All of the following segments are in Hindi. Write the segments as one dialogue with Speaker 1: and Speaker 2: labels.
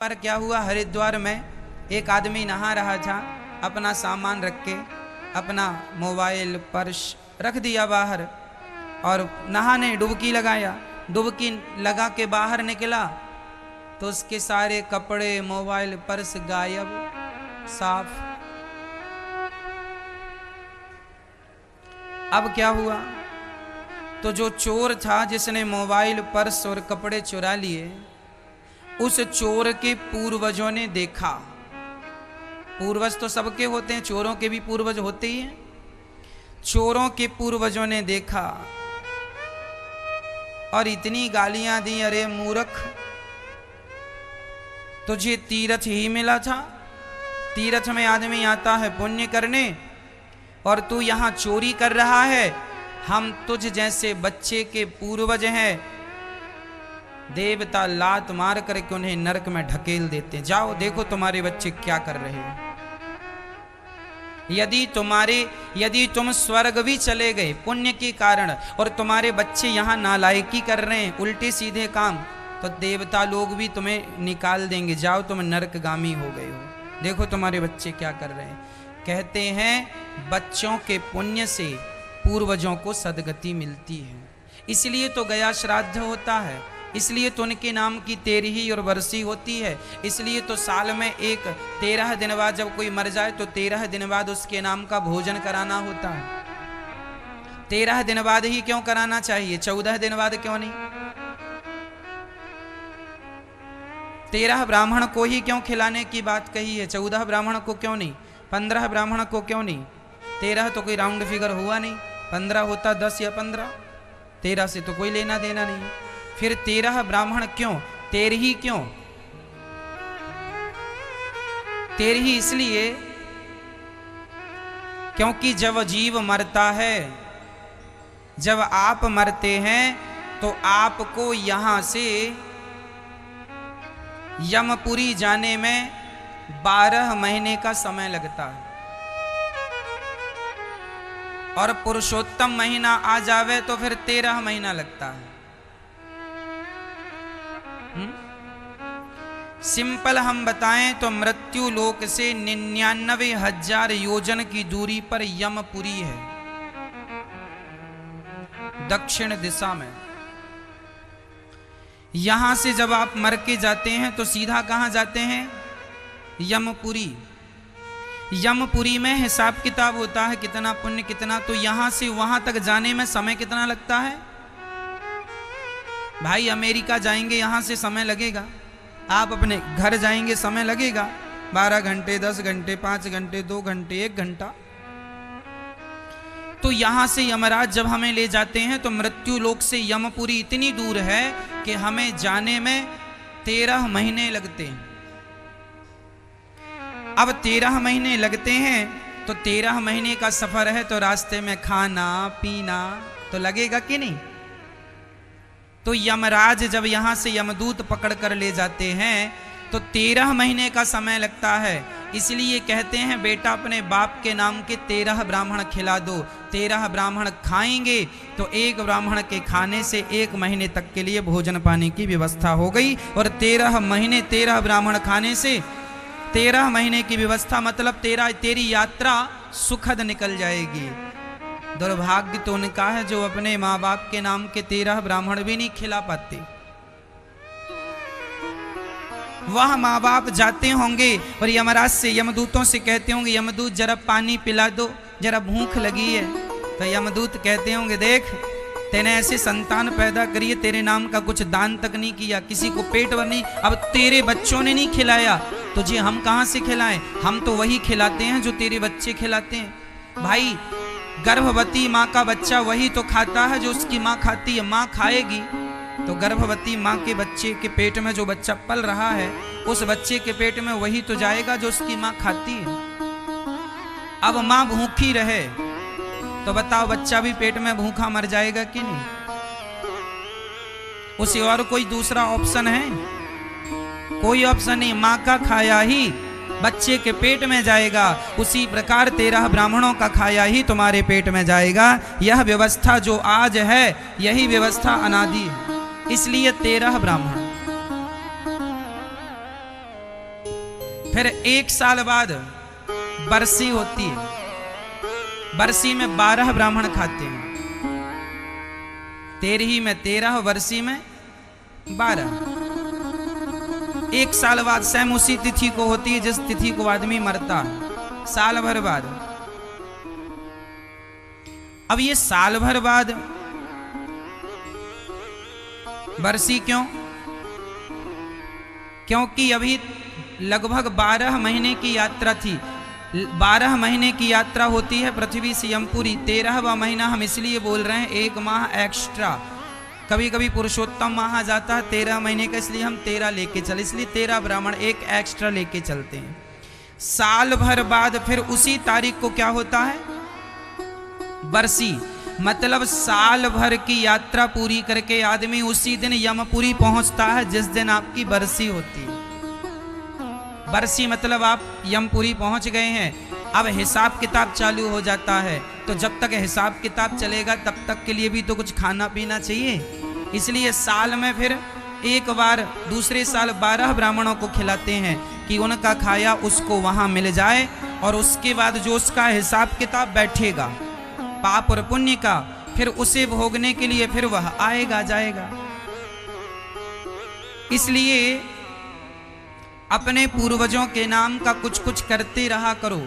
Speaker 1: पर क्या हुआ, हरिद्वार में एक आदमी नहा रहा था, अपना सामान रख के अपना मोबाइल पर्स रख दिया बाहर और नहाने डुबकी लगाया। डुबकी लगा के बाहर निकला तो उसके सारे कपड़े मोबाइल पर्स गायब, साफ। अब क्या हुआ, तो जो चोर था जिसने मोबाइल पर्स और कपड़े चुरा लिए, उस चोर के पूर्वजों ने देखा। पूर्वज तो सबके होते हैं, चोरों के भी पूर्वज होते ही हैं। चोरों के पूर्वजों ने देखा और इतनी गालियां दी, अरे मूर्ख, तुझे तीर्थ ही मिला था। तीर्थ में आदमी आता है पुण्य करने और तू यहां चोरी कर रहा है। हम तुझ जैसे बच्चे के पूर्वज हैं, देवता लात मार करके उन्हें नरक में ढकेल देते हैं। जाओ देखो तुम्हारे बच्चे क्या कर रहे हैं। यदि तुम स्वर्ग भी चले गए पुण्य के कारण और तुम्हारे बच्चे यहाँ नालायकी कर रहे हैं, उल्टे सीधे काम, तो देवता लोग भी तुम्हें निकाल देंगे। जाओ तुम नरकगामी हो गए हो, देखो तुम्हारे बच्चे क्या कर रहे हैं। कहते हैं बच्चों के पुण्य से पूर्वजों को सदगति मिलती है, इसलिए तो गया श्राद्ध होता है, इसलिए तो उनके नाम की 13 और बरसी होती है। इसलिए तो साल में एक 13 दिन बाद जब कोई मर जाए तो 13 दिन बाद उसके नाम का भोजन कराना होता है। 13 दिन बाद ही क्यों कराना चाहिए, 14 दिन बाद क्यों नहीं? 13 ब्राह्मण को ही क्यों खिलाने की बात कही है, 14 ब्राह्मण को क्यों नहीं, 15 ब्राह्मण को क्यों नहीं? 13 तो कोई राउंड फिगर हुआ नहीं, 15 होता 10 या 15, 13 से तो कोई लेना देना नहीं। फिर 13 ब्राह्मण क्यों, 13 क्यों? 13 इसलिए क्योंकि जब जीव मरता है, जब आप मरते हैं तो आपको यहां से यमपुरी जाने में 12 महीने का समय लगता है और पुरुषोत्तम महीना आ जावे तो फिर 13 महीना लगता है। सिंपल हम बताएं तो मृत्यु लोक से 99,000 योजन की दूरी पर यमपुरी है, दक्षिण दिशा में। यहां से जब आप मर के जाते हैं तो सीधा कहां जाते हैं, यमपुरी। यमपुरी में हिसाब किताब होता है, कितना पुण्य कितना, तो यहां से वहां तक जाने में समय कितना लगता है भाई? अमेरिका जाएंगे यहां से समय लगेगा, आप अपने घर जाएंगे समय लगेगा 12 घंटे, 10 घंटे, 5 घंटे, 2 घंटे, 1 घंटा। तो यहां से यमराज जब हमें ले जाते हैं तो मृत्यु लोक से यमपुरी इतनी दूर है कि हमें जाने में 13 महीने लगते हैं। अब 13 महीने लगते हैं तो 13 महीने का सफर है, तो रास्ते में खाना पीना तो लगेगा कि नहीं? तो यमराज जब यहां से यमदूत पकड़ कर ले जाते हैं तो 13 महीने का समय लगता है। इसलिए कहते हैं बेटा अपने बाप के नाम के 13 ब्राह्मण खिला दो। 13 ब्राह्मण खाएंगे तो एक ब्राह्मण के खाने से 1 महीने तक के लिए भोजन पाने की व्यवस्था हो गई, और 13 महीने 13 ब्राह्मण खाने से 13 महीने की व्यवस्था, मतलब तेरी यात्रा सुखद निकल जाएगी। दुर्भाग्य तो उनका है जो अपने माँ बाप के नाम के 13 ब्राह्मण भी नहीं खिला पाते। वह माँ बाप जाते होंगे और यमराज से, यमदूतों से कहते होंगे, यमदूत जरा पानी पिला दो, जरा भूख लगी है। तो यमदूत कहते होंगे, देख तेने ऐसे संतान पैदा करिए, तेरे नाम का कुछ दान तक नहीं किया, किसी को पेट भर नहीं, अब तेरे बच्चों ने नहीं खिलाया, तुझे हम कहां से खिलाएं? हम तो वही खिलाते हैं जो तेरे बच्चे खिलाते हैं। भाई गर्भवती माँ का बच्चा वही तो खाता है जो उसकी माँ खाती है। माँ खाएगी तो गर्भवती माँ के बच्चे के पेट में जो बच्चा पल रहा है, उस बच्चे के पेट में वही तो जाएगा जो उसकी माँ खाती है। अब माँ भूखी रहे तो बताओ बच्चा भी पेट में भूखा मर जाएगा कि नहीं? उसे और कोई दूसरा ऑप्शन है? कोई ऑप्शन नहीं। माँ का खाया ही बच्चे के पेट में जाएगा, उसी प्रकार 13 ब्राह्मणों का खाया ही तुम्हारे पेट में जाएगा। यह व्यवस्था जो आज है यही व्यवस्था अनादि है, इसलिए 13 ब्राह्मण। फिर 1 साल बाद बरसी होती है। बरसी में 12 ब्राह्मण खाते हैं, 13 में 13, वर्षी में 12। 1 साल बाद स्वयं उसी तिथि को होती है जिस तिथि को आदमी मरता है, साल भर बाद। अब ये साल भर बाद बरसी क्यों? क्योंकि अभी लगभग 12 महीने की यात्रा थी। 12 महीने की यात्रा होती है पृथ्वी से यमपुरी। 13वां महीना हम इसलिए बोल रहे हैं 1 माह एक्स्ट्रा। कभी कभी पुरुषोत्तम माह आ जाता है 13 महीने का, इसलिए हम 13 लेके चले, इसलिए 13 ब्राह्मण एक एक्स्ट्रा लेके चलते हैं। साल भर बाद फिर उसी तारीख को क्या होता है? बरसी। मतलब साल भर की यात्रा पूरी करके आदमी उसी दिन यमपुरी पहुंचता है जिस दिन आपकी बरसी होती है। बरसी मतलब आप यमपुरी पहुंच गए हैं। अब हिसाब किताब चालू हो जाता है, तो जब तक हिसाब किताब चलेगा तब तक के लिए भी तो कुछ खाना पीना चाहिए। इसलिए साल में फिर एक बार दूसरे साल 12 ब्राह्मणों को खिलाते हैं कि उनका खाया उसको वहां मिल जाए, और उसके बाद जो उसका हिसाब किताब बैठेगा पाप और पुण्य का, फिर उसे भोगने के लिए फिर वह आएगा जाएगा। इसलिए अपने पूर्वजों के नाम का कुछ कुछ करते रहा करो,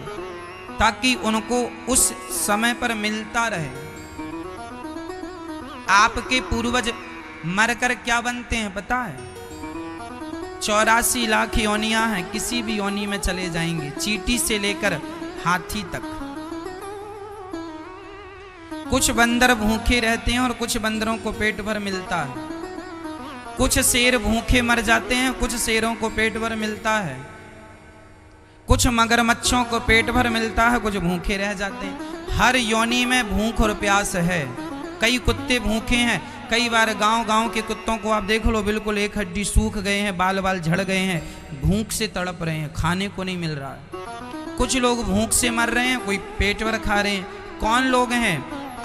Speaker 1: ताकि उनको उस समय पर मिलता रहे। आपके पूर्वज मरकर क्या बनते हैं पता है? 84 लाख योनियां हैं, किसी भी योनि में चले जाएंगे, चींटी से लेकर हाथी तक। कुछ बंदर भूखे रहते हैं और कुछ बंदरों को पेट भर मिलता है। कुछ शेर भूखे मर जाते हैं, कुछ शेरों को पेट भर मिलता है। कुछ मगरमच्छों को पेट भर मिलता है, कुछ भूखे रह जाते हैं। हर योनि में भूख और प्यास है। कई कुत्ते भूखे हैं। कई बार गांव के कुत्तों को आप देख लो, बिल्कुल एक हड्डी सूख गए हैं, बाल बाल झड़ गए हैं, भूख से तड़प रहे हैं, खाने को नहीं मिल रहा है। कुछ लोग भूख से मर रहे हैं, कोई पेट भर खा रहे हैं। कौन लोग हैं?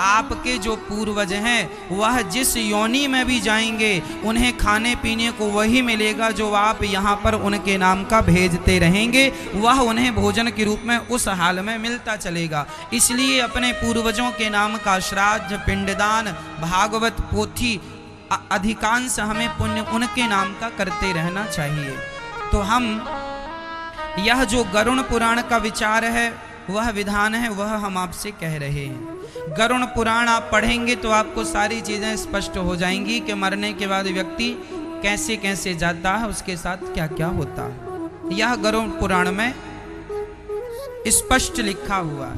Speaker 1: आपके जो पूर्वज हैं, वह जिस योनि में भी जाएंगे उन्हें खाने पीने को वही मिलेगा जो आप यहाँ पर उनके नाम का भेजते रहेंगे, वह उन्हें भोजन के रूप में उस हाल में मिलता चलेगा। इसलिए अपने पूर्वजों के नाम का श्राद्ध, पिंडदान, भागवत पोथी अधिकांश हमें पुण्य उनके नाम का करते रहना चाहिए। तो हम यह जो गरुड़ पुराण का विचार है, वह विधान है, वह हम आपसे कह रहे हैं। गरुड़ पुराण आप पढ़ेंगे तो आपको सारी चीजें स्पष्ट हो जाएंगी कि मरने के बाद व्यक्ति कैसे कैसे जाता है, उसके साथ क्या क्या होता है। यह गरुड़ पुराण में स्पष्ट लिखा हुआ है।